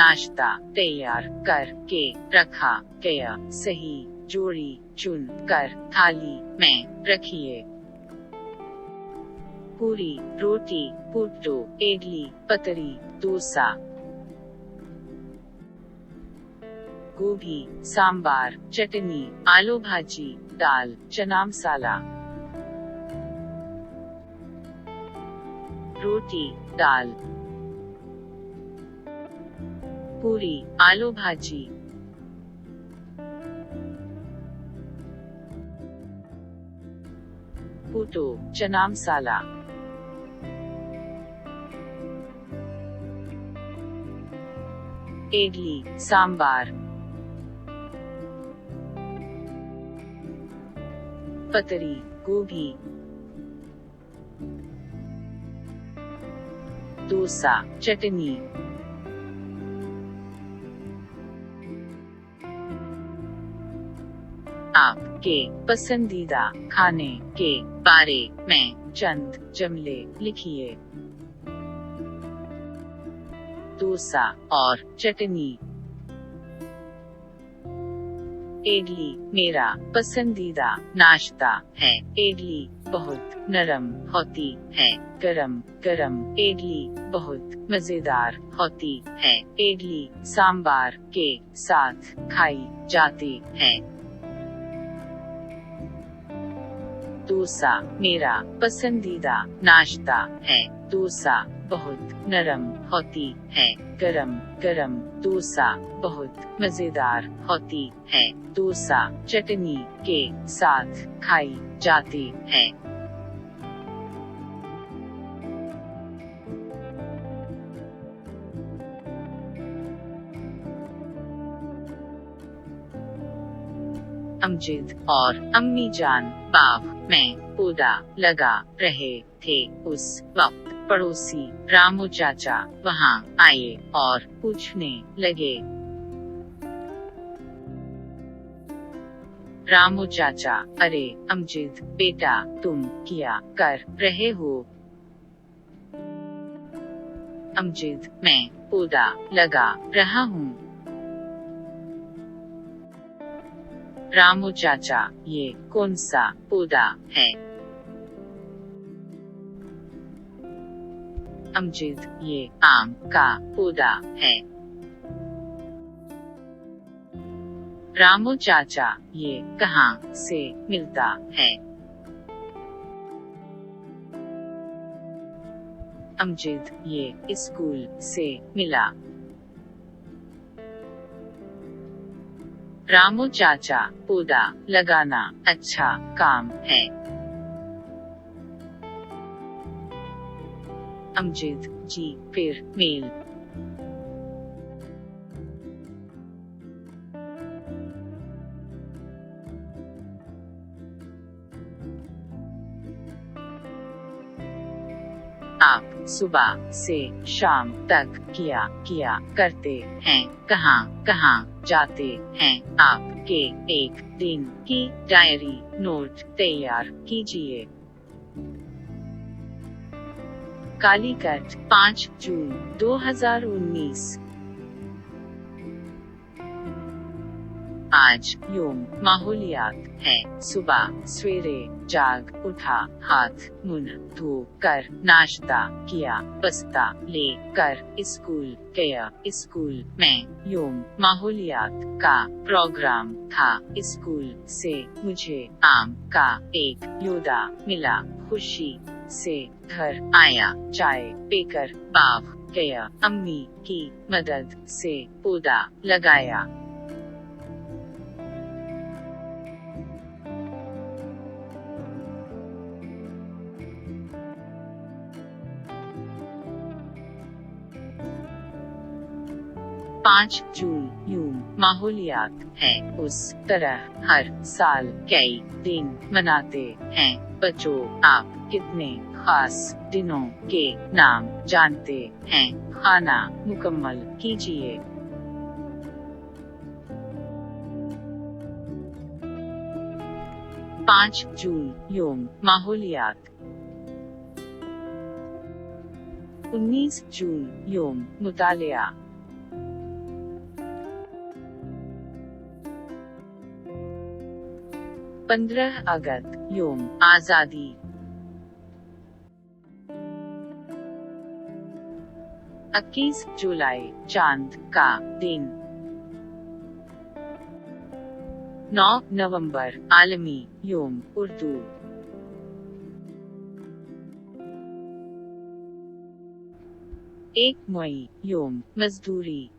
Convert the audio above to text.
नाश्ता तैयार कर के रखा गया, सही जोड़ी चुन कर थाली में रखिए। पूरी, रोटी, पुट्टू, इडली, पतरी, डोसा। गोभी, सांबार, चटनी, आलू भाजी, दाल, चना मसाला। रोटी, दाल। पूरी, आलू भाजी। पुट्टू, चना मसाला। इडली, सांबार। पतरी, गोभी। डोसा, चटनी। आपके पसंदीदा खाने के बारे में चंद जुमले लिखिए। डोसा और चटनी। इडली मेरा पसंदीदा नाश्ता है। इडली बहुत नरम होती है। गरम गरम इडली बहुत मजेदार होती है। इडली सांबार के साथ खाई जाती है। डोसा मेरा पसंदीदा नाश्ता है। डोसा बहुत नरम होती है। गरम गरम डोसा बहुत मजेदार होती है। डोसा चटनी के साथ खाई जाती है। अमजद और अम्मी जान बाग में पौधा लगा रहे थे। उस वक्त पड़ोसी रामू चाचा वहाँ आए और पूछने लगे, रामू चाचा, अरे अमजद बेटा, तुम क्या कर रहे हो? अमजद, मैं पौधा लगा रहा हूँ। रामू चाचा, ये कौन सा पौधा है? अमजद, ये आम का पौधा है। रामू चाचा, ये कहाँ से मिलता है? अमजद, ये स्कूल से मिला। रामू चाचा, पौधा लगाना अच्छा काम है। अमजद, जी फिर मेल। आप सुबह से शाम तक किया करते हैं? कहाँ कहाँ जाते हैं? आपके एक दिन की डायरी नोट तैयार कीजिए। कालीकट 5 जून 2019। आज योम माहौलियात है। सुबह सवेरे जाग उठा, हाथ मुंह धो कर नाश्ता किया, बस्ता ले कर स्कूल गया। स्कूल में योम माहौलियात का प्रोग्राम था। स्कूल से मुझे आम का एक योदा मिला। खुशी से घर आया, चाय पीकर बाग गया। अम्मी की मदद से पौधा लगाया। पाँच जून यूम माहौलियात है। उस तरह हर साल कई दिन मनाते हैं। बच्चों, आप कितने खास दिनों के नाम जानते हैं? खाना मुकम्मल कीजिए। 5 जून योम माहौलियात। 19 जून योम मुतालिया। 15 अगस्त योम आजादी। 21 जुलाई चांद का दिन। 9 नवंबर आलमी योम उर्दू। 1 मई योम मजदूरी।